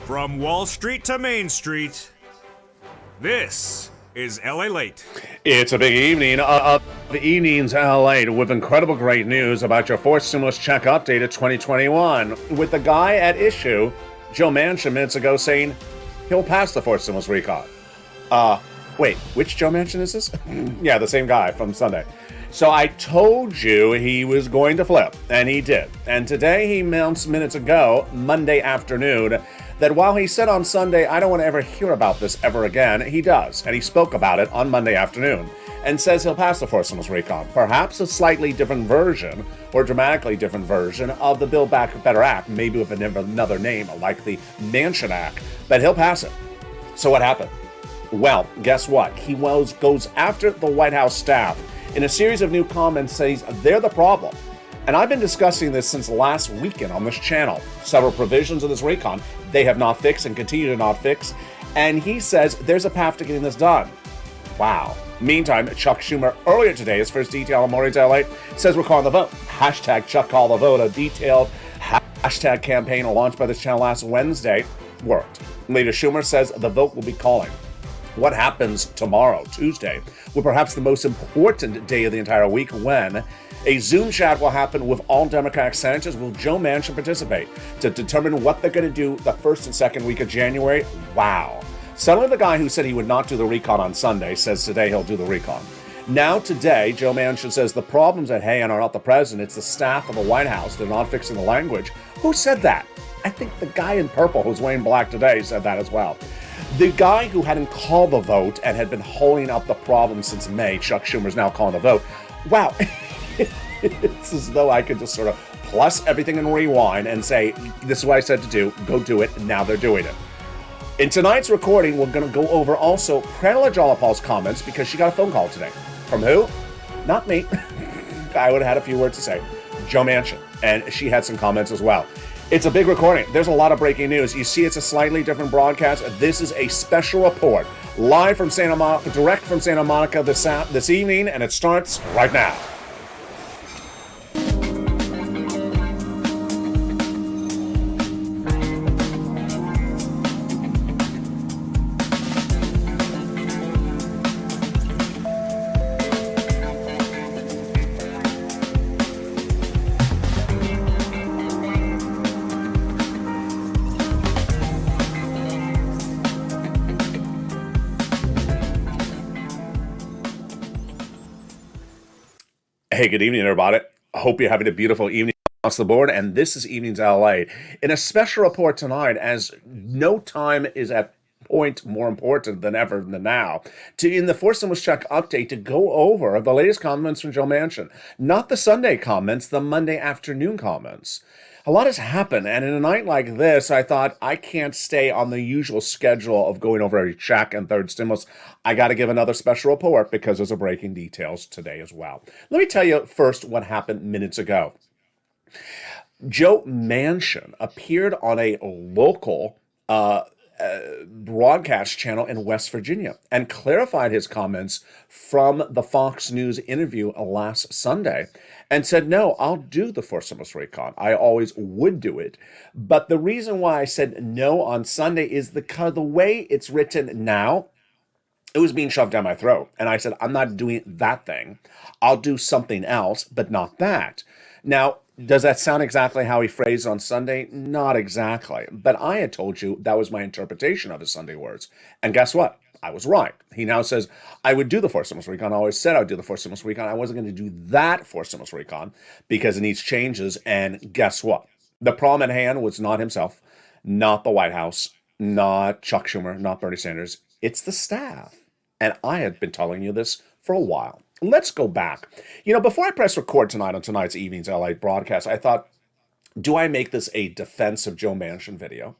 From Wall Street to Main Street, this is LALATE. It's a big evening of the evening's LALATE with incredible great news about your fourth stimulus check update of 2021 with the guy at issue, Joe Manchin, minutes ago saying he'll pass the fourth stimulus recon. Wait, which Joe Manchin is this? Yeah, the same guy from Sunday. So I told you he was going to flip, and he did. And today he announced minutes ago, Monday afternoon, that while he said on Sunday, I don't want to ever hear about this ever again, he does. And he spoke about it on Monday afternoon and says he'll pass the fourth stimulus recon. Perhaps a slightly different version or dramatically different version of the Build Back Better Act, maybe with another name like the Manchin Act, but he'll pass it. So what happened? Well, guess what? He goes after the White House staff in a series of new comments, says they're the problem. And I've been discussing this since last weekend on this channel. Several provisions of this recon they have not fixed and continue to not fix. And he says there's a path to getting this done. Wow. Meantime, Chuck Schumer earlier today, his first detail on Morning's LA, says we're calling the vote. Hashtag Chuck Call the Vote, a detailed hashtag campaign launched by this channel last Wednesday, worked. Later, Schumer says the vote will be calling. What happens tomorrow, Tuesday, will perhaps the most important day of the entire week when a Zoom chat will happen with all Democratic senators. Will Joe Manchin participate to determine what they're going to do the first and second week of January? Wow. Suddenly the guy who said he would not do the recon on Sunday says today he'll do the recon. Now today, Joe Manchin says the problems at hand are not the president, it's the staff of the White House. They're not fixing the language. Who said that? I think the guy in purple who's wearing black today said that as well. The guy who hadn't called the vote and had been holding up the problem since May, Chuck Schumer's now calling the vote. Wow. It's as though I could just sort of plus everything and rewind and say, this is what I said to do, go do it, and now they're doing it. In tonight's recording, we're going to go over also Pranela Jolapal's comments because she got a phone call today. From who? Not me. I would have had a few words to say. Joe Manchin. And she had some comments as well. It's a big recording. There's a lot of breaking news. You see, it's a slightly different broadcast. This is a special report, live from Santa Monica, direct from Santa Monica this evening, and it starts right now. Hey, good evening, everybody. I hope you're having a beautiful evening across the board, and this is Evenings LA. In a special report tonight, as no time is at point more important than ever than now, in the fourth stimulus check update to go over the latest comments from Joe Manchin. Not the Sunday comments, the Monday afternoon comments. A lot has happened, and in a night like this, I thought I can't stay on the usual schedule of going over every check and third stimulus. I got to give another special report because there's a breaking details today as well. Let me tell you first what happened minutes ago. Joe Manchin appeared on a local broadcast channel in West Virginia and clarified his comments from the Fox News interview last Sunday and said, no, I'll do the fourth stimulus recon. I always would do it. But the reason why I said no on Sunday is the way it's written now, it was being shoved down my throat. And I said, I'm not doing that thing. I'll do something else, but not that. Now, does that sound exactly how he phrased on Sunday? Not exactly. But I had told you that was my interpretation of his Sunday words. And guess what? I was right. He now says, I would do the fourth stimulus recon. I always said I would do the fourth stimulus recon. I wasn't going to do that fourth stimulus recon because it needs changes. And guess what? The problem at hand was not himself, not the White House, not Chuck Schumer, not Bernie Sanders. It's the staff. And I had been telling you this for a while. Let's go back. Before I press record tonight on tonight's Evenings LA broadcast, I thought, do I make this a defense of Joe Manchin video?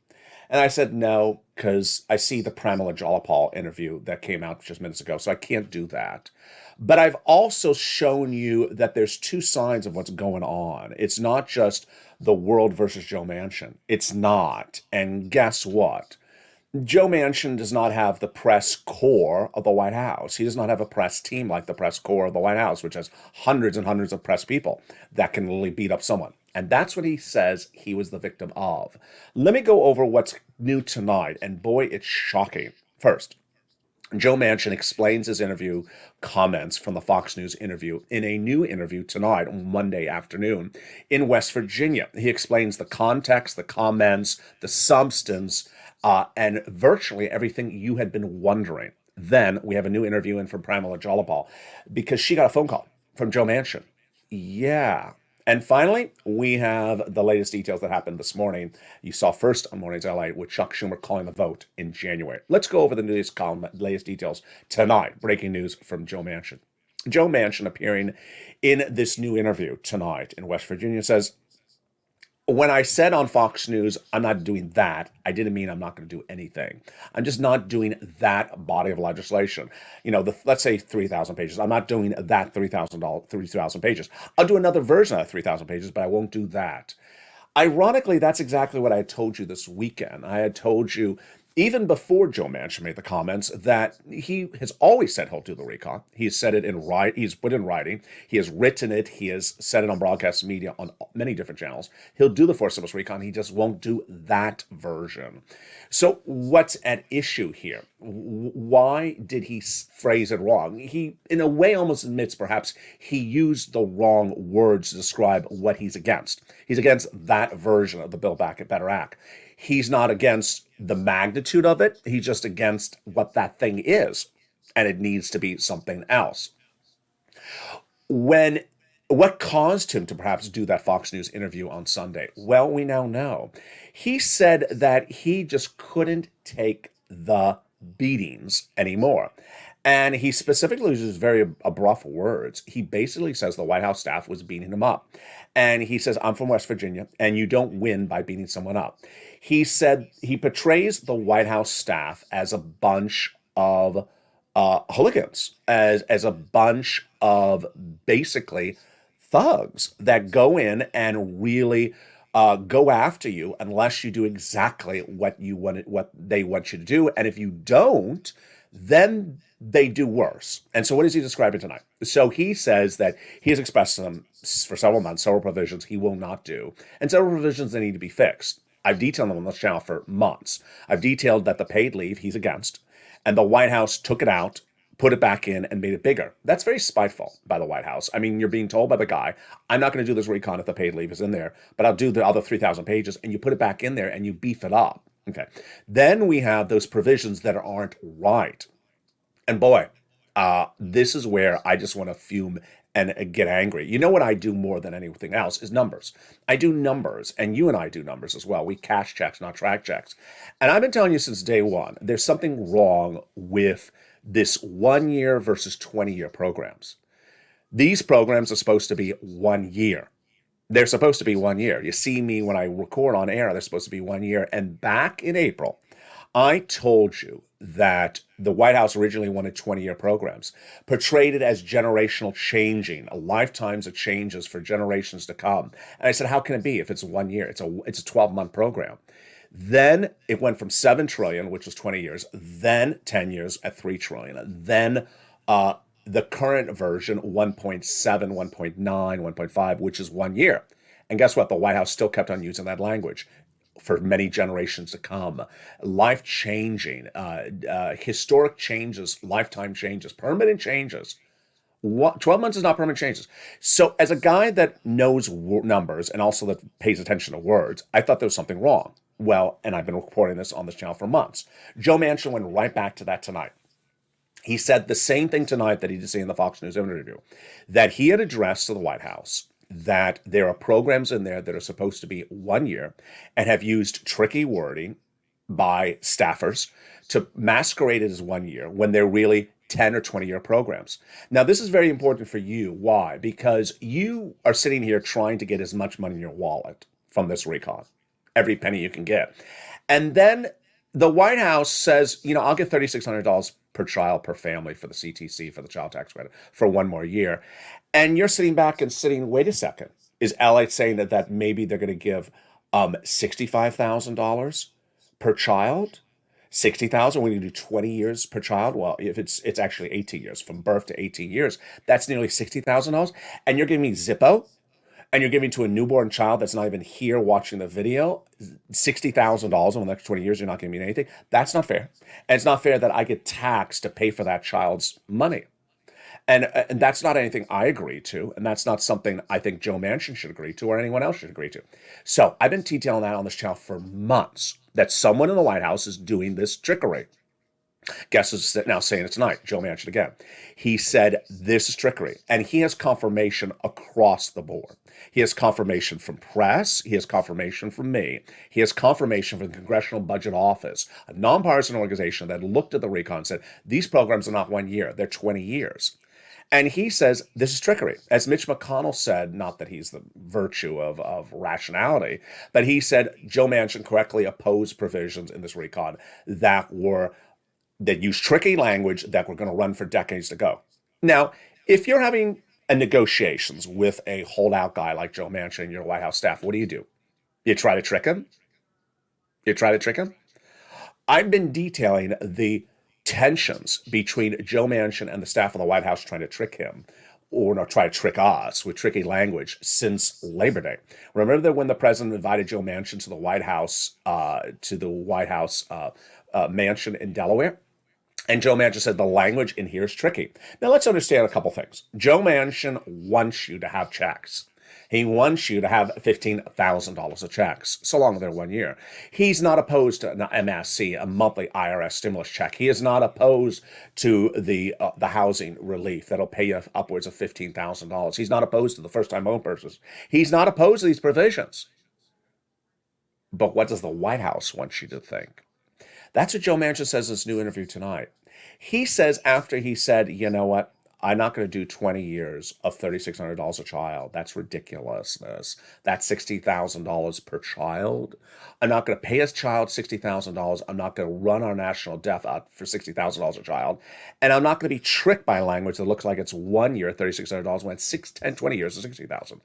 And I said no, because I see the Pranela Jolapal interview that came out just minutes ago, so I can't do that. But I've also shown you that there's two sides of what's going on. It's not just the world versus Joe Manchin. It's not. And guess what? Joe Manchin does not have the press corps of the White House. He does not have a press team like the press corps of the White House, which has hundreds and hundreds of press people that can literally beat up someone. And that's what he says he was the victim of. Let me go over what's new tonight. And boy, it's shocking. First, Joe Manchin explains his interview comments from the Fox News interview in a new interview tonight on Monday afternoon in West Virginia. He explains the context, the comments, the substance, and virtually everything you had been wondering. Then we have a new interview in from Pramila Jayapal because she got a phone call from Joe Manchin. Yeah. And finally, we have the latest details that happened this morning. You saw first on Mornings LA with Chuck Schumer calling the vote in January. Let's go over the latest details tonight. Breaking news from Joe Manchin. Joe Manchin appearing in this new interview tonight in West Virginia says, when I said on Fox News, I'm not doing that, I didn't mean I'm not going to do anything. I'm just not doing that body of legislation. Let's say 3,000 pages. I'm not doing that 3,000 pages. I'll do another version of 3,000 pages, but I won't do that. Ironically, that's exactly what I had told you this weekend. I had told you, even before Joe Manchin made the comments, that he has always said he'll do the recon. He's said it in writing. He's put in writing. He has written it. He has said it on broadcast media on many different channels. He'll do the forced stimulus recon. He just won't do that version. So what's at issue here? Why did he phrase it wrong? He, in a way, almost admits perhaps he used the wrong words to describe what he's against. He's against that version of the Build Back Better Act. He's not against the magnitude of it. He's just against what that thing is, and it needs to be something else. What caused him to perhaps do that Fox News interview on Sunday? Well, we now know. He said that he just couldn't take the beatings anymore. And he specifically uses very abrupt words. He basically says the White House staff was beating him up. And he says, I'm from West Virginia, and you don't win by beating someone up. He said he portrays the White House staff as a bunch of hooligans, as a bunch of basically thugs that go in and really go after you unless you do exactly what they want you to do. And if you don't, then they do worse. And so what is he describing tonight? So he says that he has expressed them for several months, several provisions he will not do, and several provisions that need to be fixed. I've detailed them on this channel for months. I've detailed that the paid leave he's against, and the White House took it out, put it back in, and made it bigger. That's very spiteful by the White House. I mean, you're being told by the guy, I'm not going to do this recon if the paid leave is in there, but I'll do the other 3,000 pages, and you put it back in there, and you beef it up. Okay. Then we have those provisions that aren't right. And boy, this is where I just want to fume and get angry. You know what I do more than anything else is numbers. I do numbers, and you and I do numbers as well. We cash checks, not track checks. And I've been telling you since day one, there's something wrong with this 1 year versus 20-year programs. These programs are supposed to be 1 year. They're supposed to be 1 year. You see me when I record on air, they're supposed to be 1 year. And back in April, I told you that the White House originally wanted 20-year programs, portrayed it as generational changing, lifetimes of changes for generations to come. And I said, how can it be if it's 1 year? It's a 12-month program. Then it went from 7 trillion, which was 20 years, then 10 years at 3 trillion, then the current version, 1.7, 1.9, 1.5, which is 1 year. And guess what? The White House still kept on using that language for many generations to come. Life-changing, historic changes, lifetime changes, permanent changes. 12 months is not permanent changes. So as a guy that knows numbers and also that pays attention to words, I thought there was something wrong. Well, and I've been reporting this on this channel for months. Joe Manchin went right back to that tonight. He said the same thing tonight that he did say in the Fox News interview, that he had addressed to the White House that there are programs in there that are supposed to be 1 year and have used tricky wording by staffers to masquerade it as 1 year when they're really 10 or 20-year programs. Now, this is very important for you. Why? Because you are sitting here trying to get as much money in your wallet from this recon, every penny you can get. And then the White House says, I'll get $3,600 per child per family for the CTC, for the child tax credit, for 1 more year. And you're sitting back and wait a second, is LA saying that maybe they're going to give $65,000 per child? 60,000 when you do 20 years per child. Well, if it's actually 18 years from birth to 18 years, that's nearly $60,000. And you're giving me Zippo, and you're giving to a newborn child that's not even here watching the video $60,000 in the next 20 years. You're not giving me anything. That's not fair. And it's not fair that I get taxed to pay for that child's money. And that's not anything I agree to, and that's not something I think Joe Manchin should agree to or anyone else should agree to. So I've been detailing that on this channel for months, that someone in the White House is doing this trickery. Guess who's now saying it tonight? Joe Manchin again. He said this is trickery, and he has confirmation across the board. He has confirmation from press. He has confirmation from me. He has confirmation from the Congressional Budget Office, a nonpartisan organization that looked at the recon and said, these programs are not 1 year, they're 20 years. And he says this is trickery. As Mitch McConnell said, not that he's the virtue of rationality, but he said Joe Manchin correctly opposed provisions in this recon that use tricky language that were going to run for decades to go. Now, if you're having negotiations with a holdout guy like Joe Manchin and your White House staff, what do? You try to trick him? I've been detailing the tensions between Joe Manchin and the staff of the White House trying to trick him, or not try to trick us with tricky language, since Labor Day. Remember that when the president invited Joe Manchin to the White House, mansion in Delaware? And Joe Manchin said the language in here is tricky. Now let's understand a couple things. Joe Manchin wants you to have checks. He wants you to have $15,000 of checks, so long as they're 1 year. He's not opposed to an MSC, a monthly IRS stimulus check. He is not opposed to the housing relief that'll pay you upwards of $15,000. He's not opposed to the first-time home purchase. He's not opposed to these provisions. But what does the White House want you to think? That's what Joe Manchin says in this new interview tonight. He says, after he said, you know what, I'm not going to do 20 years of $3,600 a child. That's ridiculousness. That's $60,000 per child. I'm not going to pay a child $60,000. I'm not going to run our national debt up for $60,000 a child. And I'm not going to be tricked by language that looks like it's 1 year, $3,600, when it's 6, 10, 20 years of $60,000.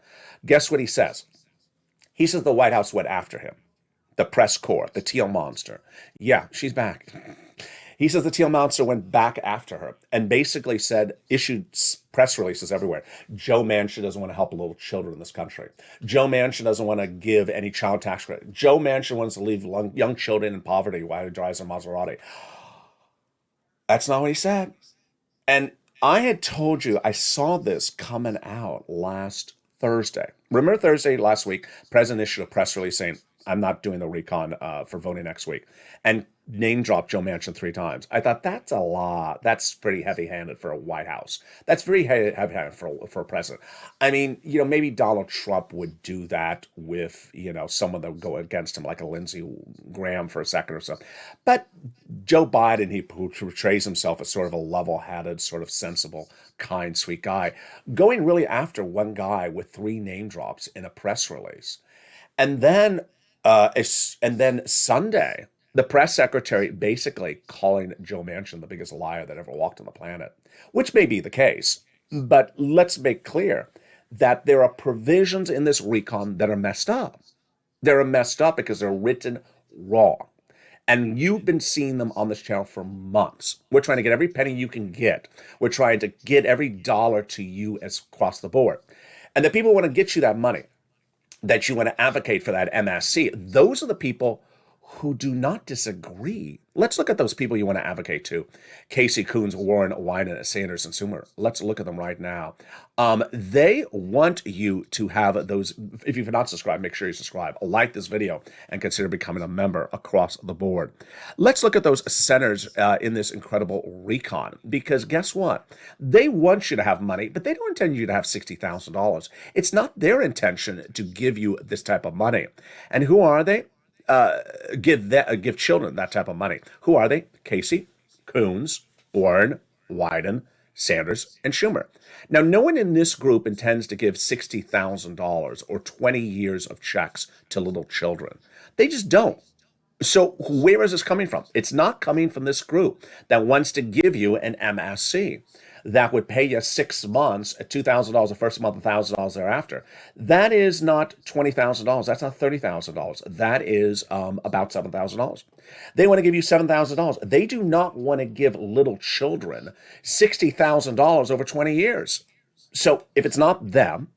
Guess what he says? He says the White House went after him. The press corps, the teal monster. Yeah, she's back. He says the teal monster went back after her and basically issued press releases everywhere. Joe Manchin doesn't want to help little children in this country. Joe Manchin doesn't want to give any child tax credit. Joe Manchin wants to leave young children in poverty while he drives a Maserati. That's not what he said. And I had told you, I saw this coming out last Thursday. Remember Thursday last week, President issued a press release saying, I'm not doing the recon for voting next week, and name dropped Joe Manchin 3 times. I thought that's a lot. That's pretty heavy-handed for a White House. That's very heavy-handed for a president. I mean, maybe Donald Trump would do that with, someone that would go against him, like a Lindsey Graham for a second or so. But Joe Biden, he portrays himself as sort of a level-headed, sort of sensible, kind, sweet guy, going really after one guy with 3 name drops in a press release. And then Sunday, the press secretary basically calling Joe Manchin the biggest liar that ever walked on the planet, which may be the case. But let's make clear that there are provisions in this recon that are messed up. They're messed up because they're written wrong. And you've been seeing them on this channel for months. We're trying to get every penny you can get. We're trying to get every dollar to you as across the board. And the people want to get you that money, that you want to advocate for that MSC, those are the people who do not disagree. Let's look at those people you want to advocate to. Casey, Coons, Warren, Wyden, Sanders, and Schumer. Let's look at them right now. They want you to have those. If you've not subscribed, make sure you subscribe. Like this video and consider becoming a member across the board. Let's look at those senators in this incredible recon, because guess what? They want you to have money, but they don't intend you to have $60,000. It's not their intention to give you this type of money. And who are they? Give children that type of money. Who are they? Casey, Coons, Warren, Wyden, Sanders, and Schumer. Now, no one in this group intends to give $60,000 or 20 years of checks to little children. They just don't. So where is this coming from? It's not coming from this group that wants to give you an MSC. that would pay you 6 months at $2,000 the first month, $1,000 thereafter. That is not $20,000. That's not $30,000. That is about $7,000. They want to give you $7,000. They do not want to give little children $60,000 over 20 years. So if it's not them,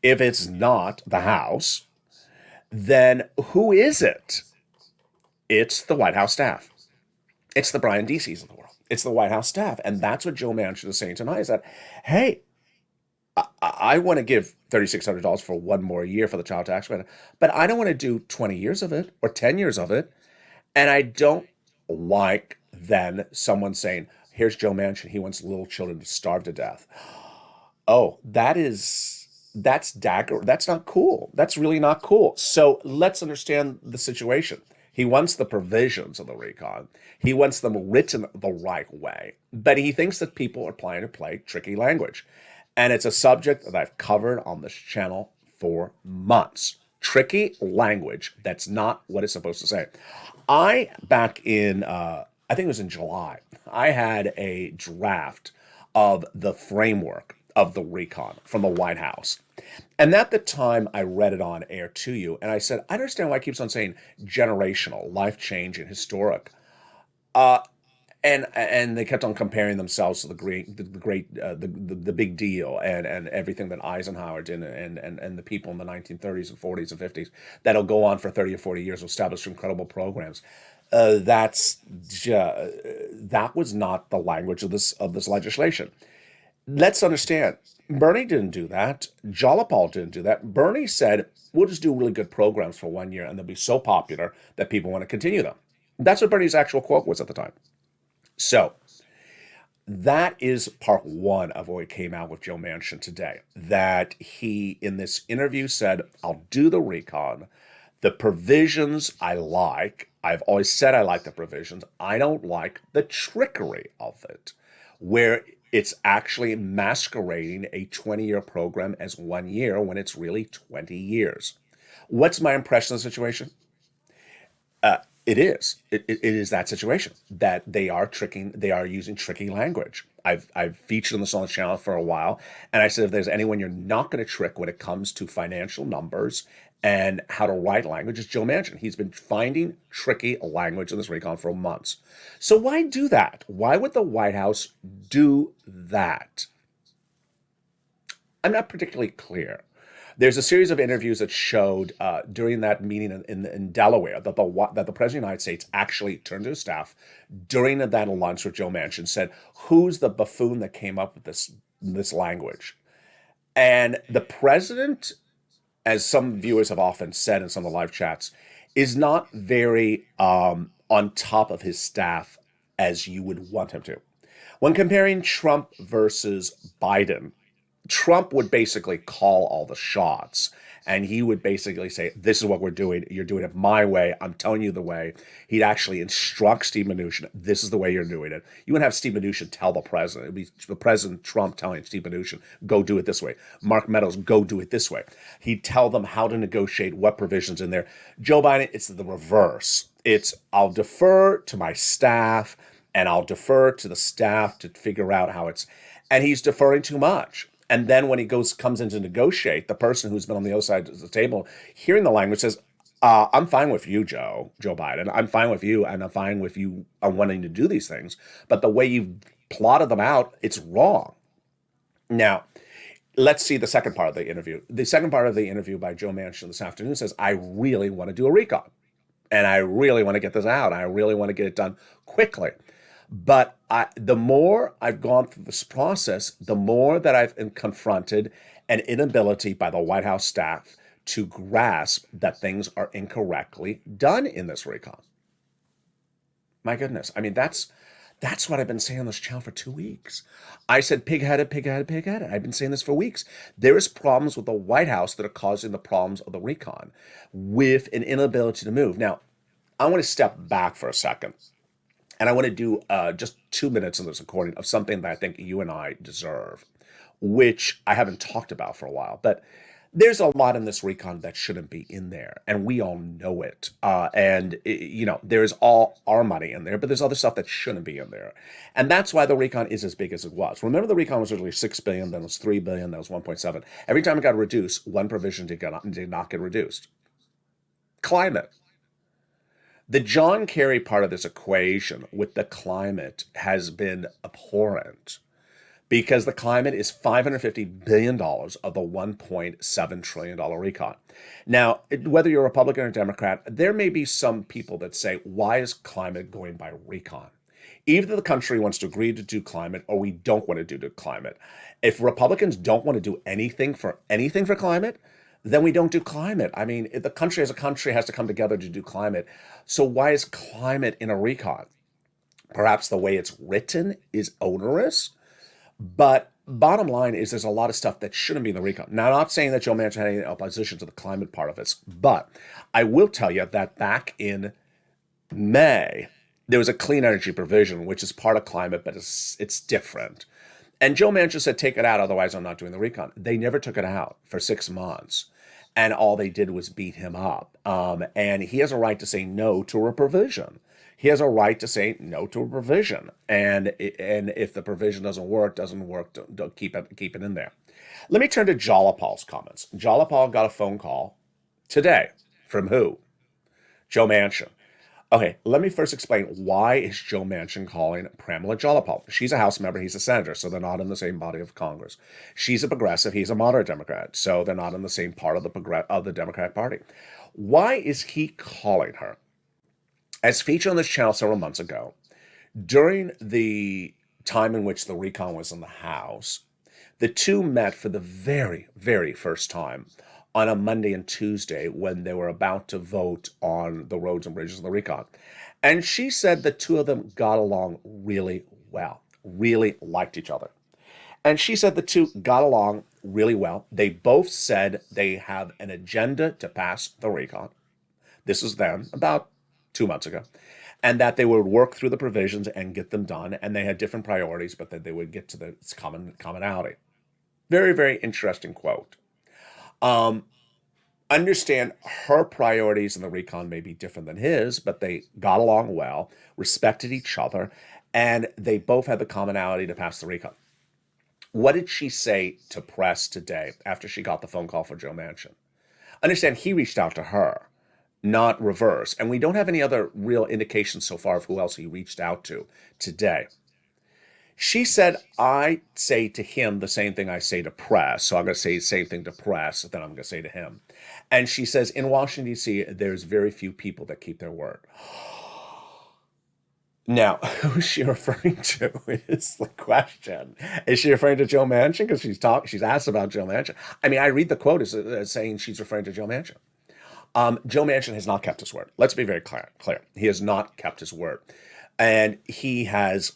if it's not the House, then who is it? It's the White House staff. It's the Brian Deese's of the world. It's the White House staff. And that's what Joe Manchin is saying tonight is that, hey, I want to give $3,600 for one more year for the child tax credit, but I don't want to do 20 years of it or 10 years of it. And I don't like then someone saying, here's Joe Manchin. He wants little children to starve to death. Oh, that's dagger. That's not cool. That's really not cool. So let's understand the situation. He wants the provisions of the recon. He wants them written the right way. But he thinks that people are planning to play tricky language. And it's a subject that I've covered on this channel for months. Tricky language that's not what it's supposed to say. Back in, I think it was in July, I had a draft of the framework of the recon from the White House. And at the time, I read it on air to you, and I said, I understand why it keeps on saying generational, life-changing, historic. And they kept on comparing themselves to the big deal and everything that Eisenhower did and the people in the 1930s and 40s and 50s that'll go on for 30 or 40 years will establish incredible programs. That was not the language of this legislation. Let's understand, Bernie didn't do that. Jalapal didn't do that. Bernie said, we'll just do really good programs for 1 year and they'll be so popular that people want to continue them. That's what Bernie's actual quote was at the time. So that is part one of what came out with Joe Manchin today, that he, in this interview, said, I'll do the recon. The provisions I like. I've always said I like the provisions. I don't like the trickery of it, where it's actually masquerading a 20-year program as 1 year when it's really 20 years. What's my impression of the situation? It is that situation that they are using tricky language. I've featured this on the channel for a while, and I said if there's anyone you're not going to trick when it comes to financial numbers and how to write language, it's Joe Manchin. He's been finding tricky language in this recon for months. So why do that? Why would the White House do that? I'm not particularly clear. There's a series of interviews that showed during that meeting in Delaware that the President of the United States actually turned to his staff during that lunch with Joe Manchin, said, who's the buffoon that came up with this language? And the president, as some viewers have often said in some of the live chats, is not very on top of his staff as you would want him to. When comparing Trump versus Biden, Trump would basically call all the shots, and he would basically say, this is what we're doing. You're doing it my way. I'm telling you the way. He'd actually instruct Steve Mnuchin, this is the way you're doing it. You wouldn't have Steve Mnuchin tell the president. It'd be the President Trump telling Steve Mnuchin, go do it this way. Mark Meadows, go do it this way. He'd tell them how to negotiate, what provisions in there. Joe Biden, it's the reverse. It's, I'll defer to my staff, and I'll defer to the staff to figure out how it's, and he's deferring too much. And then when he comes in to negotiate, the person who's been on the other side of the table, hearing the language, says, I'm fine with you, Joe Biden. I'm fine with you, and I'm fine with you wanting to do these things. But the way you've plotted them out, it's wrong. Now, let's see the second part of the interview. The second part of the interview by Joe Manchin this afternoon says, I really want to do a recon. And I really want to get this out. I really want to get it done quickly. But the more I've gone through this process, the more that I've been confronted an inability by the White House staff to grasp that things are incorrectly done in this recon. My goodness. I mean, that's what I've been saying on this channel for 2 weeks. I said pig-headed, pig-headed, pig-headed. I've been saying this for weeks. There is problems with the White House that are causing the problems of the recon with an inability to move. Now, I want to step back for a second. And I want to do just 2 minutes of this recording of something that I think you and I deserve, which I haven't talked about for a while. But There's a lot in this recon that shouldn't be in there, and we all know it. There's all our money in there, but there's other stuff that shouldn't be in there, and that's why the recon is as big as it was. Remember, the recon was originally 6 billion, then it was 3 billion, then it was 1.7. Every time it got reduced, one provision did not get reduced. Climate. The John Kerry part of this equation with the climate has been abhorrent, because the climate is $550 billion of the $1.7 trillion recon. Now, whether you're a Republican or Democrat, there may be some people that say, why is climate going by recon? Either the country wants to agree to do climate or we don't want to do climate. If Republicans don't want to do anything for climate, then we don't do climate. I mean, the country as a country has to come together to do climate. So why is climate in a recon? Perhaps the way it's written is onerous. But bottom line is there's a lot of stuff that shouldn't be in the recon. Now, I'm not saying that Joe Manchin had any opposition to the climate part of it, but I will tell you that back in May, there was a clean energy provision, which is part of climate, but it's different. And Joe Manchin said, take it out, otherwise I'm not doing the recon. They never took it out for 6 months. And all they did was beat him up. And he has a right to say no to a provision. He has a right to say no to a provision, and if the provision doesn't work, don't keep it in there. Let me turn to Jalapal's comments. Jalapal got a phone call today from who? Joe Manchin. Okay, let me first explain, why is Joe Manchin calling Pramila Jayapal? She's a House member, he's a senator, so they're not in the same body of Congress. She's a progressive, he's a moderate Democrat, so they're not in the same part of the Democratic Party. Why is he calling her? As featured on this channel several months ago, during the time in which the recon was in the House, the two met for the very, very first time on a Monday and Tuesday when they were about to vote on the roads and bridges of the recon. And she said the two of them got along really well, really liked each other. And she said the two got along really well. They both said they have an agenda to pass the recon. This was then, about 2 months ago, and that they would work through the provisions and get them done, and they had different priorities, but that they would get to the commonality. Very, very interesting quote. Understand her priorities in the recon may be different than his, but they got along well, respected each other, and they both had the commonality to pass the recon. What did she say to press today after she got the phone call for Joe Manchin? Understand, he reached out to her, not reverse. And we don't have any other real indications so far of who else he reached out to today. She said, I say to him the same thing I say to press. So I'm going to say the same thing to press, then I'm going to say to him. And she says, in Washington, D.C., there's very few people that keep their word. Now, who's she referring to is the question. Is she referring to Joe Manchin? Because she's asked about Joe Manchin. I mean, I read the quote as saying she's referring to Joe Manchin. Joe Manchin has not kept his word. Let's be very clear. He has not kept his word. And he's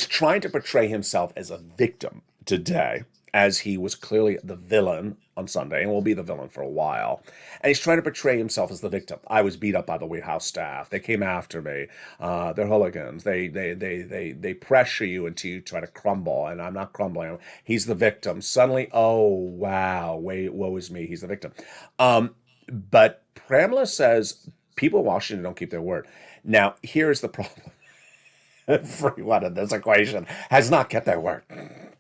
trying to portray himself as a victim today, as he was clearly the villain on Sunday and will be the villain for a while. And he's trying to portray himself as the victim. I was beat up by the White House staff. They came after me. They're hooligans. They pressure you until you try to crumble, and I'm not crumbling. He's the victim. Suddenly, oh, wow, woe is me. He's the victim. But Pramila says people in Washington don't keep their word. Now, here's the problem. Everyone in this equation has not kept their word,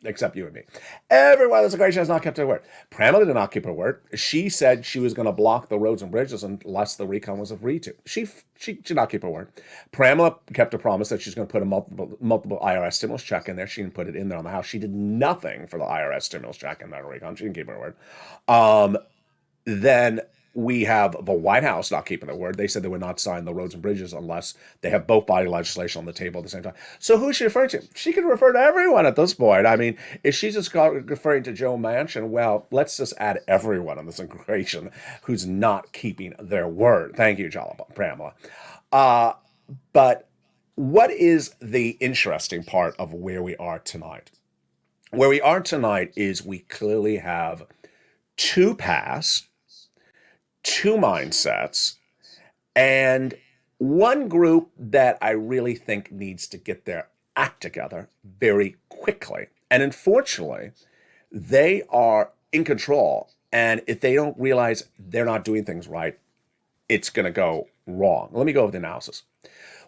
except you and me. Everyone in this equation has not kept their word. Pramila did not keep her word. She said she was going to block the roads and bridges unless the recon was agreed to. She did not keep her word. Pramila kept a promise that she's going to put a multiple IRS stimulus check in there. She didn't put it in there on the House. She did nothing for the IRS stimulus check in that recon. She didn't keep her word. Then we have the White House not keeping their word. They said they would not sign the roads and bridges unless they have both body legislation on the table at the same time. So who's she referring to? She can refer to everyone at this point. I mean, if she's just referring to Joe Manchin, well, let's just add everyone in this equation who's not keeping their word. Thank you, Pramila. But what is the interesting part of where we are tonight? Where we are tonight is we clearly have two paths, two mindsets, and one group that I really think needs to get their act together very quickly. And unfortunately, they are in control And if they don't realize they're not doing things right, it's going to go wrong. Let me go over the analysis.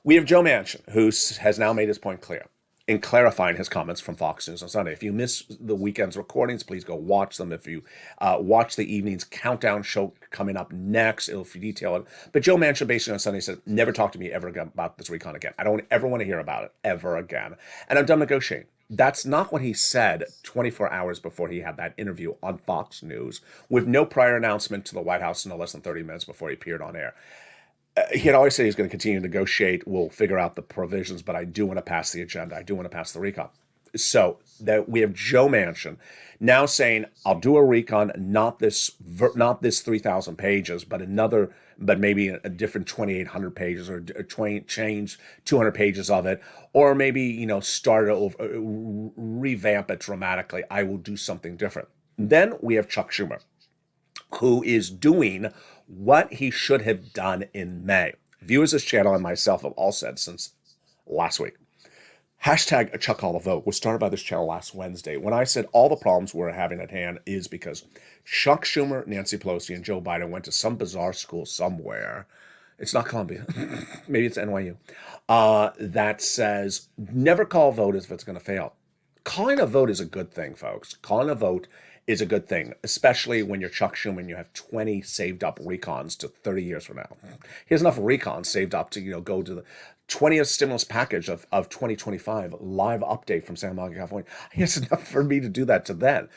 We have Joe Manchin, who has now made his point clear in clarifying his comments from Fox News on Sunday. If you miss the weekend's recordings, please go watch them. If you watch the evening's countdown show coming up next, it'll detail it. But Joe Manchin basically on Sunday said, never talk to me ever again about this recon again. I don't ever want to hear about it ever again. And I'm done negotiating. That's not what he said 24 hours before he had that interview on Fox News with no prior announcement to the White House no less than 30 minutes before he appeared on air. He had always said he's going to continue to negotiate. We'll figure out the provisions, but I do want to pass the agenda. I do want to pass the recon. So that we have Joe Manchin now saying, "I'll do a recon, not this 3,000 pages, but maybe a different 2,800 pages, or change 200 pages of it, or maybe start it over, revamp it dramatically. I will do something different." Then we have Chuck Schumer, who is doing what he should have done in May. Viewers of this channel and myself have all said since last week. Hashtag Chuck Call the Vote was started by this channel last Wednesday when I said all the problems we're having at hand is because Chuck Schumer, Nancy Pelosi, and Joe Biden went to some bizarre school somewhere. It's not Columbia. Maybe it's NYU. That says never call a vote if it's going to fail. Calling a vote is a good thing, folks. Calling a vote is a good thing, especially when you're Chuck Schumer and you have 20 saved up recons to 30 years from now. He has enough recons saved up to go to the 20th stimulus package of 2025 live update from San Diego, California. He has enough for me to do that to then.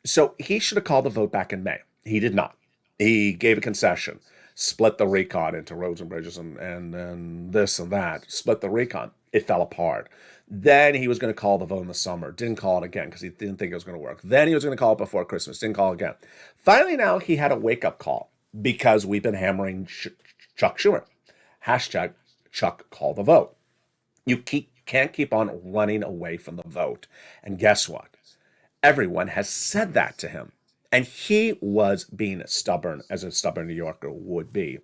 So he should have called the vote back in May. He did not. He gave a concession, split the recon into roads and bridges and this and that, split the recon. It fell apart. Then he was going to call the vote in the summer. Didn't call it again because he didn't think it was going to work. Then he was going to call it before Christmas. Didn't call it again. Finally, now he had a wake-up call because we've been hammering Chuck Schumer. Hashtag Chuck Call the Vote. You can't keep on running away from the vote. And guess what? Everyone has said that to him. And he was being stubborn, as a stubborn New Yorker would be,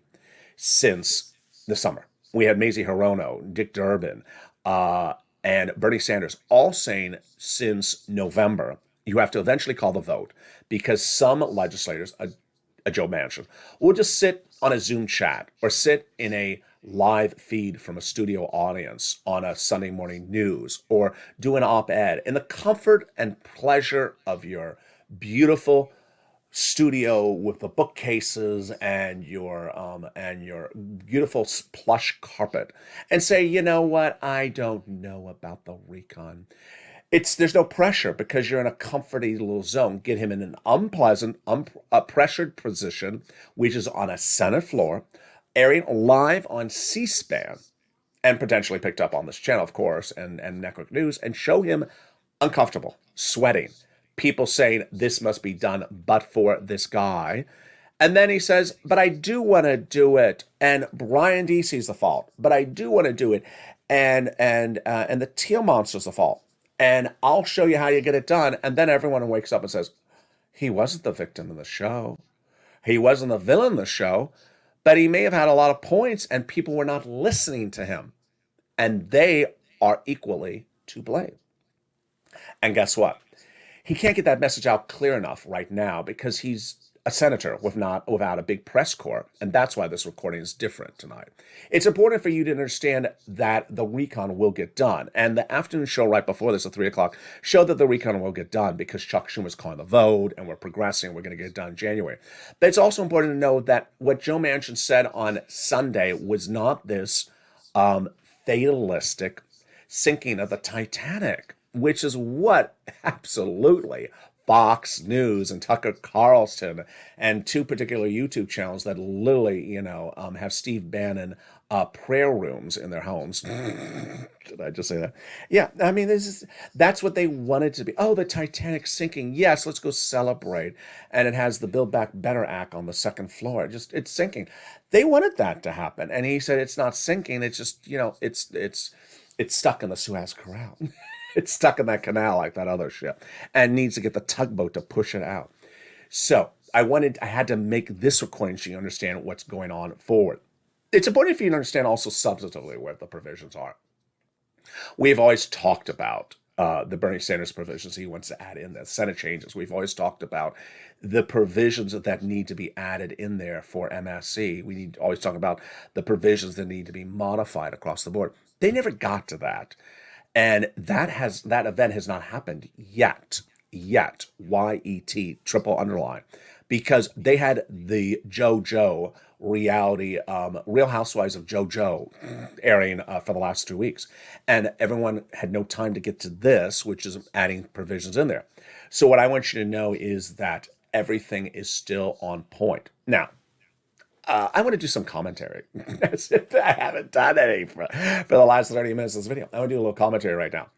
since the summer. We had Mazie Hirono, Dick Durbin, and Bernie Sanders all saying since November, you have to eventually call the vote because some legislators, a Joe Manchin, will just sit on a Zoom chat or sit in a live feed from a studio audience on a Sunday morning news or do an op-ed in the comfort and pleasure of your beautiful studio with the bookcases and your beautiful plush carpet and say, you know what, I don't know about the recon. There's no pressure because you're in a comforting little zone. Get him in an unpleasant, pressured position, which is on a Senate floor, airing live on C-SPAN and potentially picked up on this channel, of course, and Network News, and show him uncomfortable, sweating, people saying this must be done but for this guy. And then he says, but I do want to do it. And Brian Deasy's the fault, but I do want to do it. And the Teal Monster's the fault. And I'll show you how you get it done. And then everyone wakes up and says, he wasn't the victim in the show. He wasn't the villain in the show, but he may have had a lot of points and people were not listening to him. And they are equally to blame. And guess what? He can't get that message out clear enough right now because he's a senator without a big press corps, and that's why this recording is different tonight. It's important for you to understand that the recon will get done, and the afternoon show right before this at 3 o'clock showed that the recon will get done because Chuck Schumer's calling the vote, and we're progressing, we're going to get it done in January. But it's also important to know that what Joe Manchin said on Sunday was not this fatalistic sinking of the Titanic, which is what absolutely Fox News and Tucker Carlson and two particular YouTube channels that literally, have Steve Bannon prayer rooms in their homes. Did I just say that? Yeah, I mean, that's what they wanted to be. Oh, the Titanic's sinking. Yes, let's go celebrate. And it has the Build Back Better Act on the second floor. It's sinking. They wanted that to happen. And he said it's not sinking. It's just, it's stuck in the Suez Canal. It's stuck in that canal like that other ship and needs to get the tugboat to push it out. So I had to make this recording so you understand what's going on forward. It's important for you to understand also substantively where the provisions are. We've always talked about the Bernie Sanders provisions he wants to add in there. Senate changes. We've always talked about the provisions that need to be added in there for MSC. We need to always talk about the provisions that need to be modified across the board. They never got to that. And that event has not happened yet. Yet. Y-E-T, triple underline. Because they had the JoJo reality, Real Housewives of JoJo airing for the last 2 weeks. And everyone had no time to get to this, which is adding provisions in there. So what I want you to know is that everything is still on point. Now, I want to do some commentary. As if I haven't done any for the last 30 minutes of this video. I want to do a little commentary right now.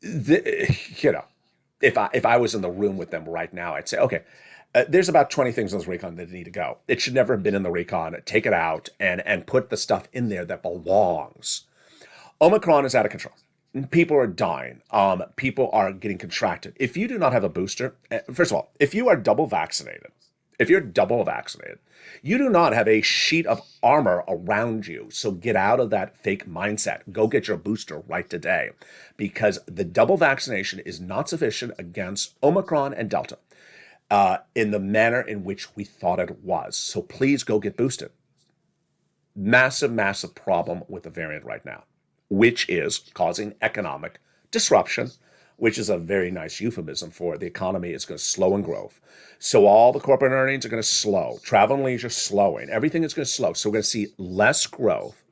You know, if I was in the room with them right now, I'd say, okay, there's about 20 things on this recon that need to go. It should never have been in the recon. Take it out and put the stuff in there that belongs. Omicron is out of control. People are dying. People are getting contracted. If you do not have a booster, first of all, if you are double vaccinated, you do not have a sheet of armor around you. So get out of that fake mindset. Go get your booster right today, because the double vaccination is not sufficient against Omicron and Delta in the manner in which we thought it was. So please go get boosted. Massive, massive problem with the variant right now, which is causing economic disruption, which is a very nice euphemism for the economy is going to slow in growth. So all the corporate earnings are going to slow. Travel and leisure slowing. Everything is going to slow. So we're going to see less growth.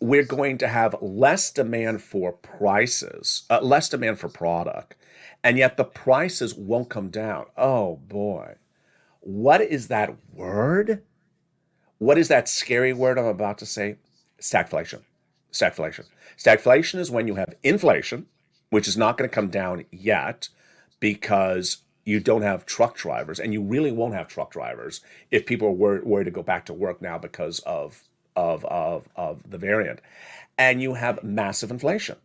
We're going to have less demand for prices, less demand for product, and yet the prices won't come down. Oh boy. What is that word? What is that scary word I'm about to say? Stagflation. Stagflation. Stagflation is when you have inflation, which is not going to come down yet because you don't have truck drivers, and you really won't have truck drivers if people are worried to go back to work now because of the variant. And you have massive inflation.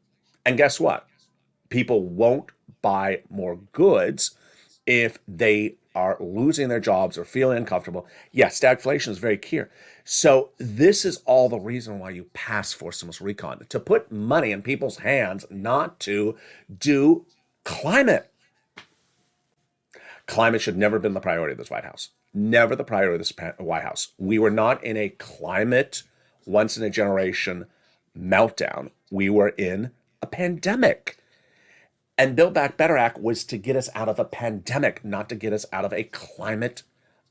And guess what? People won't buy more goods if they are losing their jobs or feeling uncomfortable. Yes, stagflation is very key. So this is all the reason why you pass for stimulus recon, to put money in people's hands, not to do climate. Climate should never have been the priority of this White House. Never the priority of this White House. We were not in a climate once-in-a-generation meltdown. We were in a pandemic. And Build Back Better Act was to get us out of a pandemic, not to get us out of a climate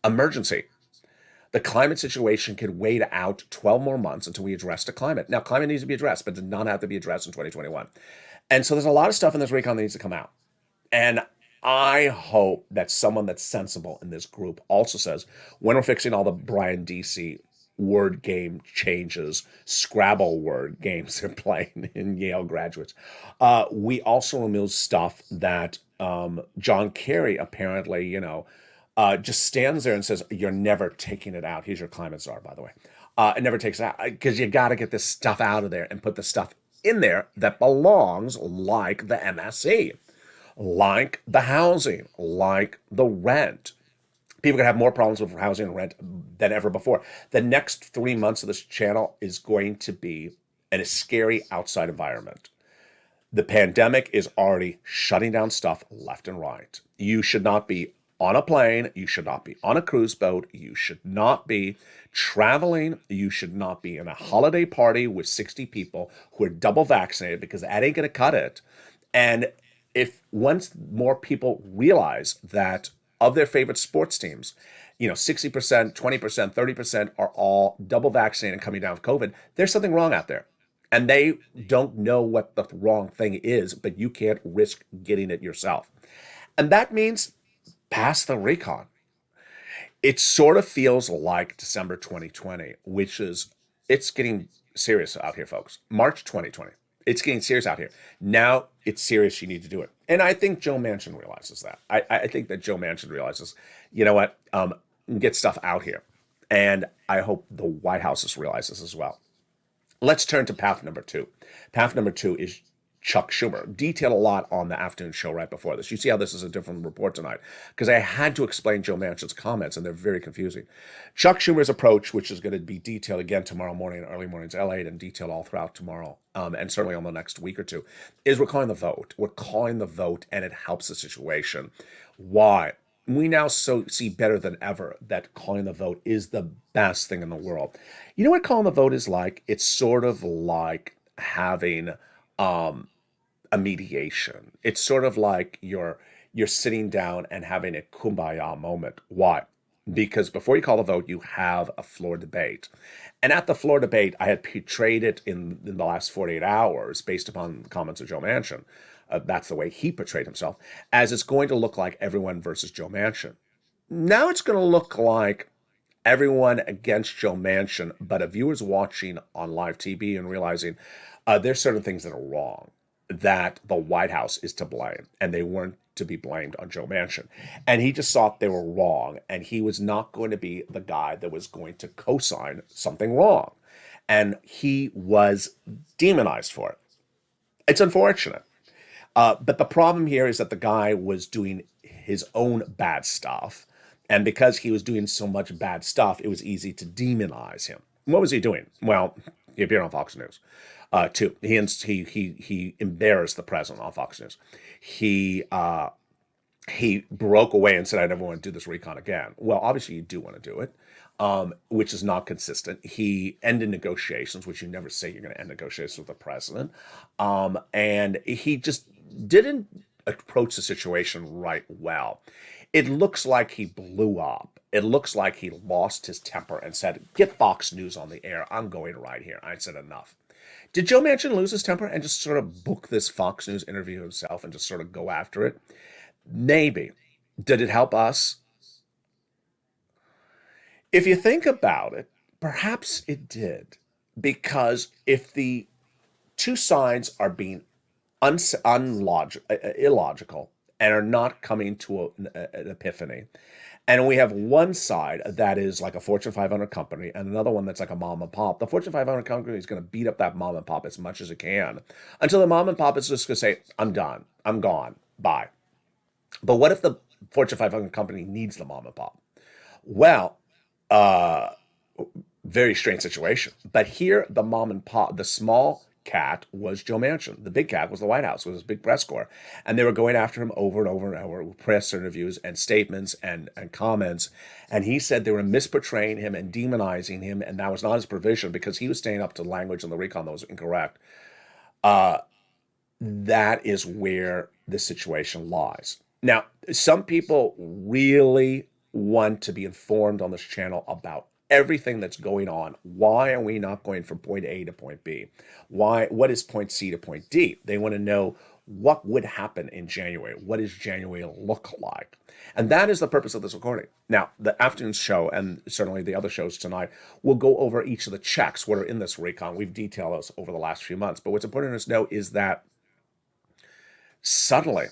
emergency. The climate situation could wait out 12 more months until we address the climate. Now, climate needs to be addressed, but did not have to be addressed in 2021. And so there's a lot of stuff in this recon that needs to come out. And I hope that someone that's sensible in this group also says, when we're fixing all the Brian D.C. word game changes, Scrabble word games they're playing in Yale graduates, we also remove stuff that John Kerry apparently, just stands there and says, you're never taking it out. He's your climate czar, by the way. It never takes it out, because you got to get this stuff out of there and put the stuff in there that belongs, like the MSC, like the housing, like the rent. People are going to have more problems with housing and rent than ever before. The next 3 months of this channel is going to be a scary outside environment. The pandemic is already shutting down stuff left and right. You should not be on a plane. You should not be on a cruise boat. You should not be traveling. You should not be in a holiday party with 60 people who are double vaccinated, because that ain't going to cut it. And if once more people realize that of their favorite sports teams, 60%, 20%, 30% are all double vaccinated and coming down with COVID, there's something wrong out there. And they don't know what the wrong thing is, but you can't risk getting it yourself. And that means pass the recon. It sort of feels like December 2020, it's getting serious out here, folks. March 2020. It's getting serious out here. Now it's serious. You need to do it. And I think Joe Manchin realizes that. I think that Joe Manchin realizes, you know what, get stuff out here. And I hope the White House realizes as well. Let's turn to path number two. Path number two is Chuck Schumer. Detailed a lot on the afternoon show right before this. You see how this is a different report tonight, because I had to explain Joe Manchin's comments, and they're very confusing. Chuck Schumer's approach, which is going to be detailed again tomorrow morning, early mornings, LA, and detailed all throughout tomorrow, and certainly on the next week or two, is we're calling the vote. We're calling the vote, and it helps the situation. Why? We now see better than ever that calling the vote is the best thing in the world. You know what calling the vote is like? It's sort of like having a mediation. It's sort of like you're sitting down and having a kumbaya moment. Why? Because before you call the vote, you have a floor debate. And at the floor debate, I had portrayed it in the last 48 hours based upon the comments of Joe Manchin. That's the way he portrayed himself, as it's going to look like everyone versus Joe Manchin. Now it's going to look like everyone against Joe Manchin, but a viewer's watching on live TV and realizing there's certain things that are wrong, that the White House is to blame, and they weren't to be blamed on Joe Manchin. And he just thought they were wrong, and he was not going to be the guy that was going to co-sign something wrong. And he was demonized for it. It's unfortunate. But the problem here is that the guy was doing his own bad stuff. And because he was doing so much bad stuff, it was easy to demonize him. What was he doing? Well, he appeared on Fox News. Too. He embarrassed the president on Fox News. He broke away and said, "I never want to do this recon again." Well, obviously you do want to do it, which is not consistent. He ended negotiations, which you never say you're going to end negotiations with the president, and he just didn't approach the situation right well. It looks like he blew up. It looks like he lost his temper and said, "Get Fox News on the air. I'm going right here." I said enough. Did Joe Manchin lose his temper and just sort of book this Fox News interview himself and just sort of go after it? Maybe. Did it help us? If you think about it, perhaps it did. Because if the two sides are being illogical and are not coming to an epiphany, and we have one side that is like a Fortune 500 company and another one that's like a mom and pop. The Fortune 500 company is going to beat up that mom and pop as much as it can until the mom and pop is just going to say, "I'm done. I'm gone. Bye." But what if the Fortune 500 company needs the mom and pop? Well, very strange situation. But here, the mom and pop, the small cat was Joe Manchin. The big cat was the White House with his big press corps. And they were going after him over and over and over with press interviews and statements and comments. And he said they were misportraying him and demonizing him. And that was not his provision because he was staying up to language on the recon that was incorrect. That is where the situation lies. Now, some people really want to be informed on this channel about everything that's going on. Why are we not going from point A to point B? What is point C to point D? They want to know what would happen in January. What does January look like? And that is the purpose of this recording. Now, the afternoon show, and certainly the other shows tonight, will go over each of the checks what are in this recon. We've detailed those over the last few months. But what's important to know is that suddenly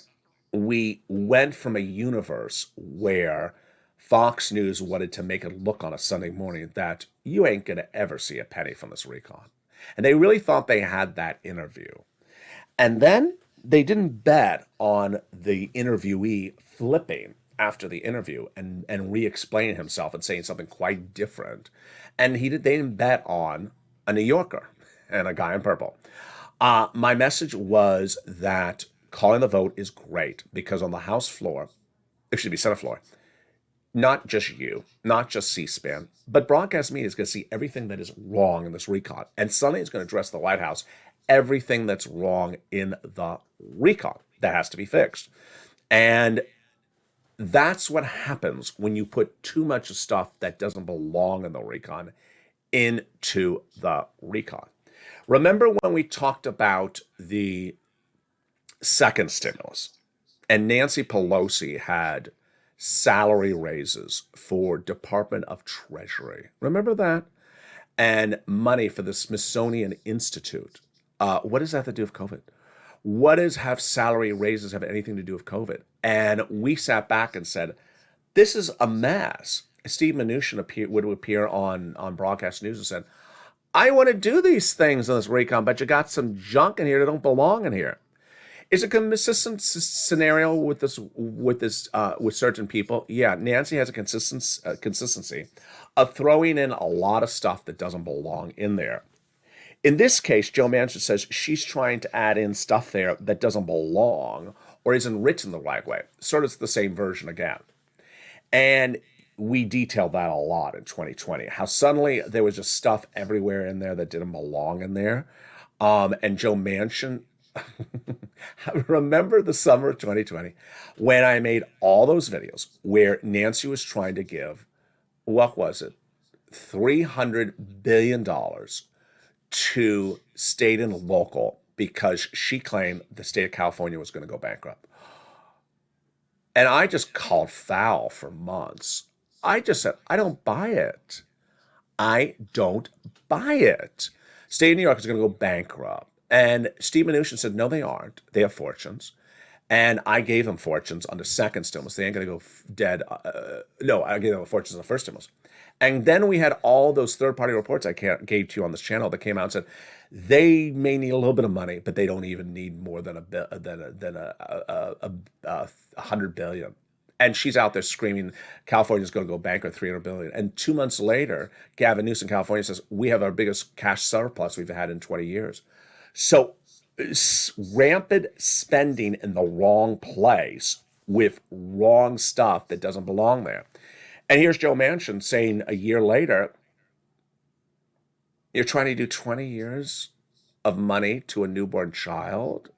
we went from a universe where Fox News wanted to make it look on a Sunday morning that you ain't going to ever see a penny from this recon. And they really thought they had that interview. And then they didn't bet on the interviewee flipping after the interview and re-explaining himself and saying something quite different. And they didn't bet on a New Yorker and a guy in purple. My message was that calling the vote is great because on the House floor, Senate floor, not just you, not just C-SPAN, but broadcast media is going to see everything that is wrong in this recon. And Sunday is going to address the White House, everything that's wrong in the recon that has to be fixed. And that's what happens when you put too much stuff that doesn't belong in the recon into the recon. Remember when we talked about the second stimulus and Nancy Pelosi had salary raises for Department of Treasury. Remember that? And money for the Smithsonian Institute. What does that have to do with COVID? What does have salary raises have anything to do with COVID? And we sat back and said, this is a mess. Steve Mnuchin would appear on broadcast news and said, I want to do these things in this recon, but you got some junk in here that don't belong in here. Is it a consistent scenario with certain people? Yeah, Nancy has a consistency of throwing in a lot of stuff that doesn't belong in there. In this case, Joe Manchin says she's trying to add in stuff there that doesn't belong or isn't written the right way. Sort of the same version again. And we detailed that a lot in 2020, how suddenly there was just stuff everywhere in there that didn't belong in there. And Joe Manchin, remember the summer of 2020 when I made all those videos where Nancy was trying to give, what was it, $300 billion to state and local because she claimed the state of California was going to go bankrupt. And I just called foul for months. I just said, I don't buy it. I don't buy it. State of New York is going to go bankrupt. And Steve Mnuchin said, no, they aren't. They have fortunes. And I gave them fortunes on the second stimulus. They ain't going to go dead. No, I gave them fortunes on the first stimulus. And then we had all those third-party reports I gave to you on this channel that came out and said they may need a little bit of money, but they don't even need more than $100 billion. And she's out there screaming, California's going to go bankrupt, $300 billion. And 2 months later, Gavin Newsom, California, says we have our biggest cash surplus we've had in 20 years. So rampant spending in the wrong place with wrong stuff that doesn't belong there. And here's Joe Manchin saying a year later, you're trying to do 20 years of money to a newborn child?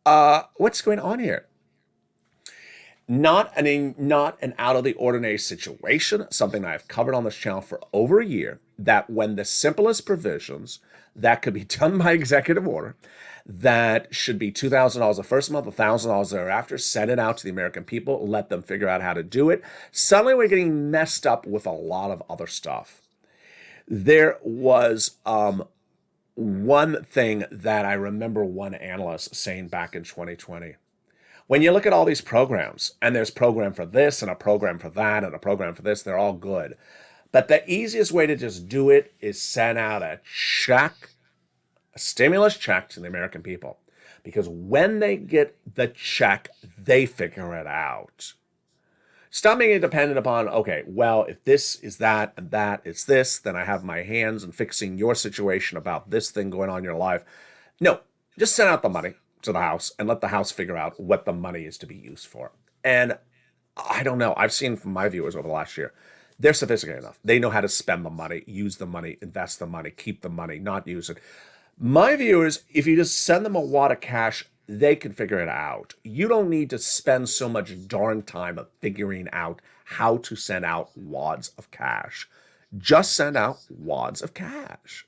What's going on here? Not an out of the ordinary situation, something I've covered on this channel for over a year, that when the simplest provisions that could be done by executive order, that should be $2,000 the first month, $1,000 thereafter, send it out to the American people, let them figure out how to do it. Suddenly we're getting messed up with a lot of other stuff. There was one thing that I remember one analyst saying back in 2020. When you look at all these programs, and there's a program for this and a program for that and a program for this, they're all good. But the easiest way to just do it is send out a check, a stimulus check to the American people. Because when they get the check, they figure it out. Stop being dependent upon, okay, well, if this is that and that is this, then I have my hands in fixing your situation about this thing going on in your life. No, just send out the money to the House and let the House figure out what the money is to be used for. And I don't know. I've seen from my viewers over the last year, they're sophisticated enough. They know how to spend the money, use the money, invest the money, keep the money, not use it. My viewers, if you just send them a wad of cash, they can figure it out. You don't need to spend so much darn time of figuring out how to send out wads of cash. Just send out wads of cash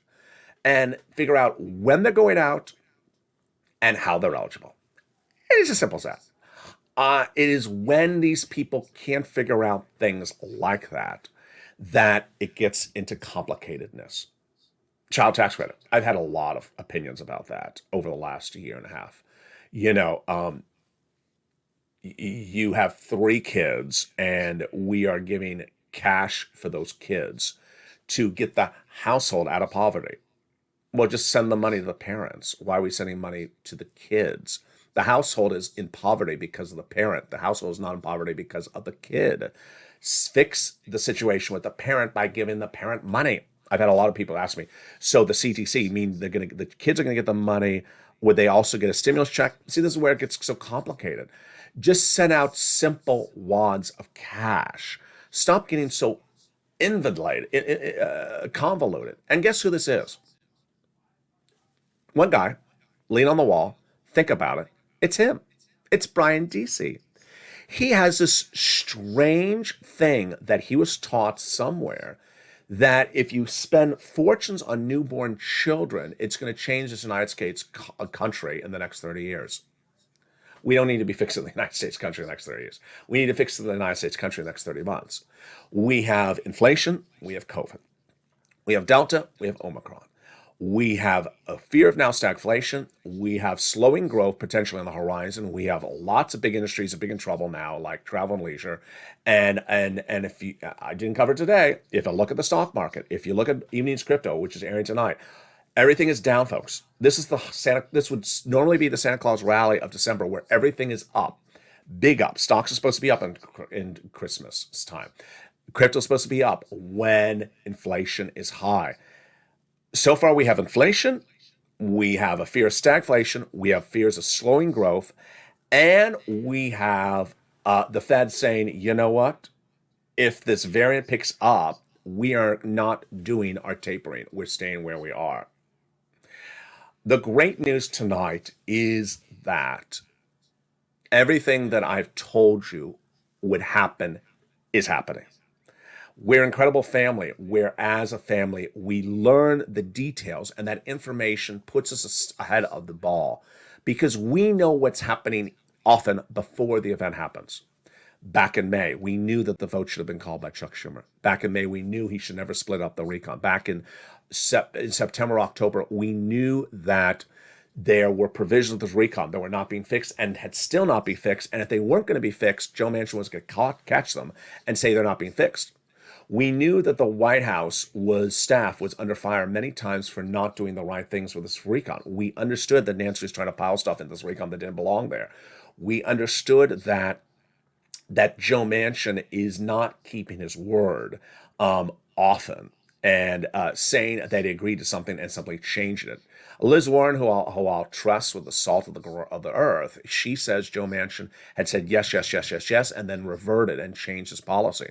and figure out when they're going out and how they're eligible. It is as simple as that. It is when these people can't figure out things like that that it gets into complicatedness. Child tax credit. I've had a lot of opinions about that over the last year and a half. You know, you have 3 kids and we are giving cash for those kids to get the household out of poverty. Well, just send the money to the parents. Why are we sending money to the kids? The household is in poverty because of the parent. The household is not in poverty because of the kid. Fix the situation with the parent by giving the parent money. I've had a lot of people ask me, so the CTC mean the kids are going to get the money. Would they also get a stimulus check? See, this is where it gets so complicated. Just send out simple wads of cash. Stop getting so convoluted. And guess who this is? One guy, lean on the wall, think about it. It's him. It's Brian Deasy. He has this strange thing that he was taught somewhere that if you spend fortunes on newborn children, it's going to change this United States country in the next 30 years. We don't need to be fixing the United States country in the next 30 years. We need to fix the United States country in the next 30 months. We have inflation. We have COVID. We have Delta. We have Omicron. We have a fear of now stagflation. We have slowing growth potentially on the horizon. We have lots of big industries that are big in trouble now, like travel and leisure. And if I didn't cover it today, if I look at the stock market, if you look at Evening's Crypto, which is airing tonight, Everything is down, folks. This would normally be the Santa Claus rally of December, where everything is up, big up. Stocks are supposed to be up in Christmas time. Crypto's supposed to be up when inflation is high. So far, we have inflation, we have a fear of stagflation, we have fears of slowing growth, and we have the Fed saying, you know what? If this variant picks up, we are not doing our tapering. We're staying where we are. The great news tonight is that everything that I've told you would happen is happening. We're an incredible family where, as a family, we learn the details, and that information puts us ahead of the ball because we know what's happening often before the event happens. Back in May, we knew that the vote should have been called by Chuck Schumer. Back in May, we knew he should never split up the recon. Back in September, October, we knew that there were provisions of this recon that were not being fixed and had still not be fixed. And if they weren't going to be fixed, Joe Manchin was going to catch them and say they're not being fixed. We knew that the White House staff was under fire many times for not doing the right things with this recon. We understood that Nancy was trying to pile stuff into this recon that didn't belong there. We understood that Joe Manchin is not keeping his word often and saying that he agreed to something and simply changing it. Liz Warren, who I'll trust with the salt of the earth, she says Joe Manchin had said yes, yes, yes, yes, yes, and then reverted and changed his policy.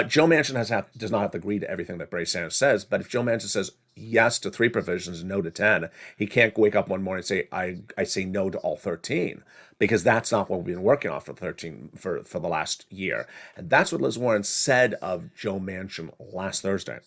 Joe Manchin does not have to agree to everything that Bernie Sanders says, but if Joe Manchin says yes to 3 provisions, no to 10, he can't wake up one morning and say, I say no to all 13, because that's not what we've been working on for the last year. And that's what Liz Warren said of Joe Manchin last Thursday.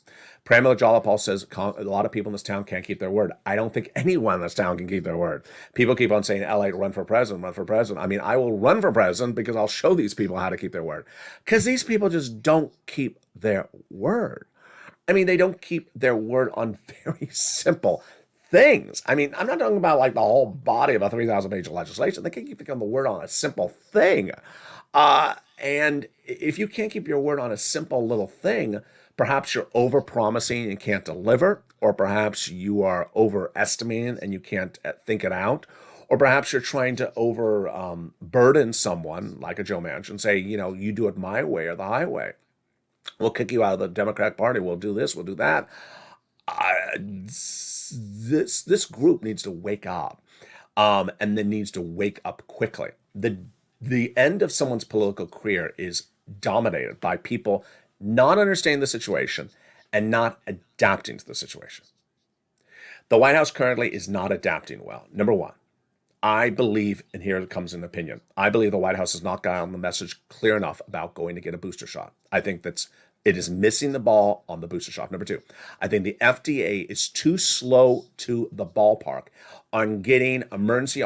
Pramila Jayapal says a lot of people in this town can't keep their word. I don't think anyone in this town can keep their word. People keep on saying, LA, run for president, run for president. I mean, I will run for president because I'll show these people how to keep their word. Because these people just don't keep their word. I mean, they don't keep their word on very simple things. I mean, I'm not talking about like the whole body of a 3,000-page legislation. They can't keep the word on a simple thing. And if you can't keep your word on a simple little thing, perhaps you're over-promising and can't deliver, or perhaps you are overestimating and you can't think it out, or perhaps you're trying to burden someone like a Joe Manchin, say, you do it my way or the highway. We'll kick you out of the Democratic Party. We'll do this. We'll do that. This group needs to wake up, and then needs to wake up quickly. The end of someone's political career is dominated by people not understanding the situation and not adapting to the situation. The White House currently is not adapting well. Number one, I believe, and here comes an opinion, I believe the White House has not gotten the message clear enough about going to get a booster shot. I think it is missing the ball on the booster shot. Number two, I think the FDA is too slow to the ballpark on getting emergency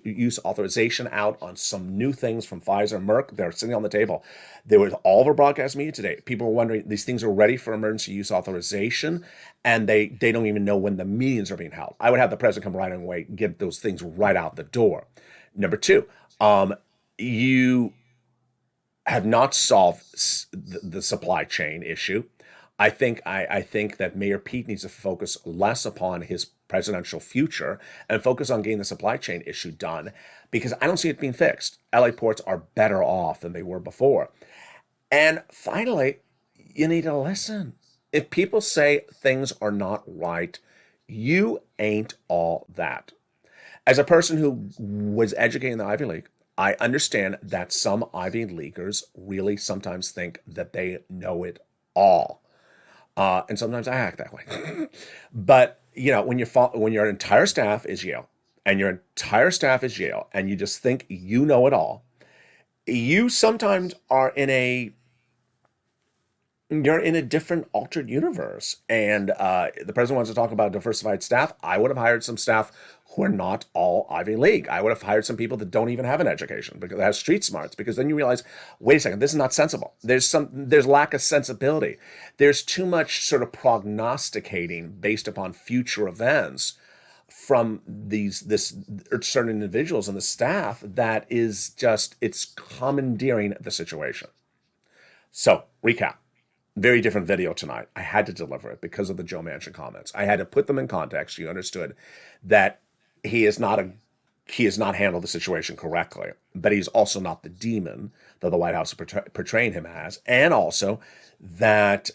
use authorization out on some new things from Pfizer and Merck. They're sitting on the table. There was all over broadcast media today. People were wondering, these things are ready for emergency use authorization, and they don't even know when the meetings are being held. I would have the president come right away and get those things right out the door. Number two, you have not solved the supply chain issue. I think that Mayor Pete needs to focus less upon his presidential future and focus on getting the supply chain issue done, because I don't see it being fixed. LA ports are better off than they were before. And finally, you need to listen. If people say things are not right, you ain't all that. As a person who was educated in the Ivy League, I understand that some Ivy Leaguers really sometimes think that they know it all. And sometimes I act that way. But, when your entire staff is Yale, and your entire staff is Yale, and you just think you know it all, you sometimes are you're in a different altered universe. And the president wants to talk about diversified staff. I would have hired some staff who are not all Ivy League. I would have hired some people that don't even have an education, because they have street smarts, because then you realize, wait a second, this is not sensible. There's lack of sensibility. There's too much sort of prognosticating based upon future events from this certain individuals in the staff that is just, it's commandeering the situation. So, recap. Very different video tonight. I had to deliver it because of the Joe Manchin comments. I had to put them in context. You understood that he has not handled the situation correctly, but he's also not the demon that the White House is portraying him as, and also that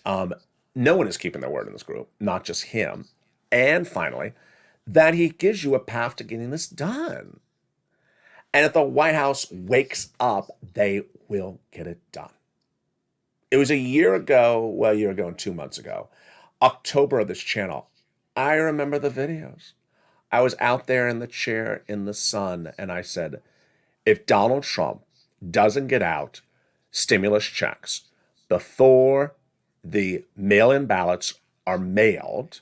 no one is keeping their word in this group, not just him. And finally, that he gives you a path to getting this done. And if the White House wakes up, they will get it done. It was a year ago and 2 months ago, October of this channel. I remember the videos. I was out there in the chair in the sun, and I said, if Donald Trump doesn't get out stimulus checks before the mail-in ballots are mailed,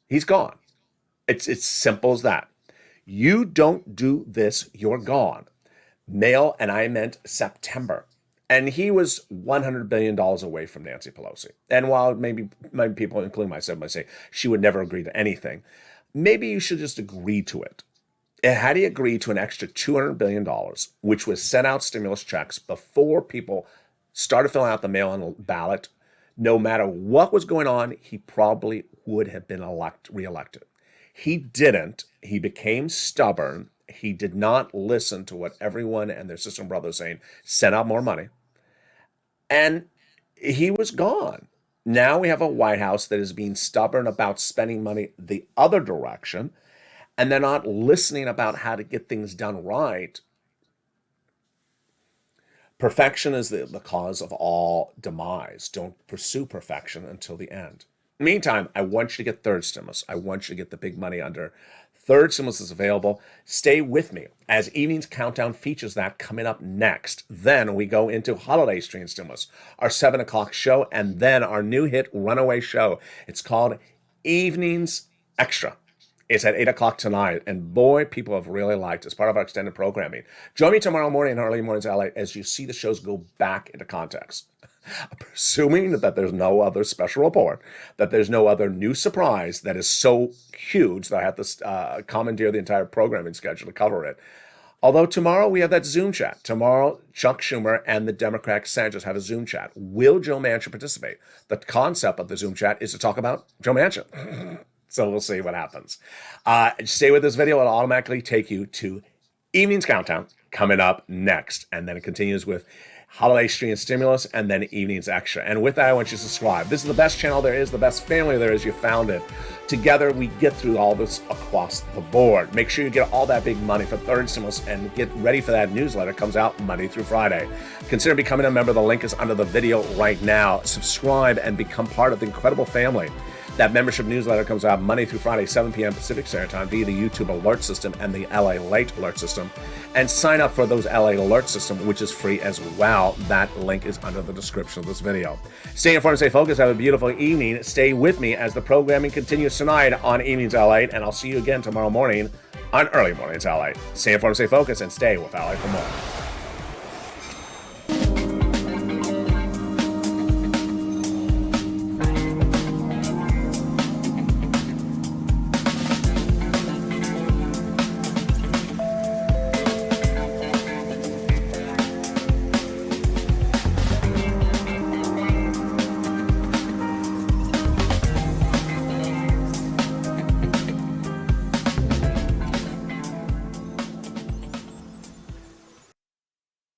he's gone. It's simple as that. You don't do this, you're gone. Mail, and I meant September. And he was $100 billion away from Nancy Pelosi. And while maybe people, including myself, might say she would never agree to anything, maybe you should just agree to it. And had he agreed to an extra $200 billion, which was sent out stimulus checks before people started filling out the mail-in ballot, no matter what was going on, he probably would have been reelected. He didn't. He became stubborn. He did not listen to what everyone and their sister and brother was saying, send out more money. And he was gone. Now we have a White House that is being stubborn about spending money the other direction, and they're not listening about how to get things done right. Perfection is the cause of all demise. Don't pursue perfection until the end. Meantime, I want you to get third stimulus. I want you to get the big money under. Third stimulus is available. Stay with me as Evening's Countdown features that coming up next. Then we go into Holiday Stream Stimulus, our 7 o'clock show, and then our new hit runaway show. It's called Evenings Extra. It's at 8 o'clock tonight, and boy, people have really liked it. It's part of our extended programming. Join me tomorrow morning in Early Mornings LA as you see the shows go back into context. Presuming that there's no other special report, that there's no other new surprise that is so huge that I have to commandeer the entire programming schedule to cover it. Although tomorrow we have that Zoom chat. Tomorrow, Chuck Schumer and the Democratic senators have a Zoom chat. Will Joe Manchin participate? The concept of the Zoom chat is to talk about Joe Manchin. So we'll see what happens. Stay with this video. It'll automatically take you to Evening's Countdown coming up next. And then it continues with Holiday Stream Stimulus and then Evening's Extra. And with that, I want you to subscribe. This is the best channel there is, the best family there is. You found it. Together, we get through all this across the board. Make sure you get all that big money for third stimulus and get ready for that newsletter. It comes out Monday through Friday. Consider becoming a member. The link is under the video right now. Subscribe and become part of the incredible family. That membership newsletter comes out Monday through Friday, 7 p.m. Pacific Standard Time via the YouTube alert system and the LALATE alert system. And sign up for those LA alert system, which is free as well. That link is under the description of this video. Stay informed, stay focused. Have a beautiful evening. Stay with me as the programming continues tonight on Evenings LA, and I'll see you again tomorrow morning on Early Mornings LA. Stay informed, stay focused, and stay with LA for more.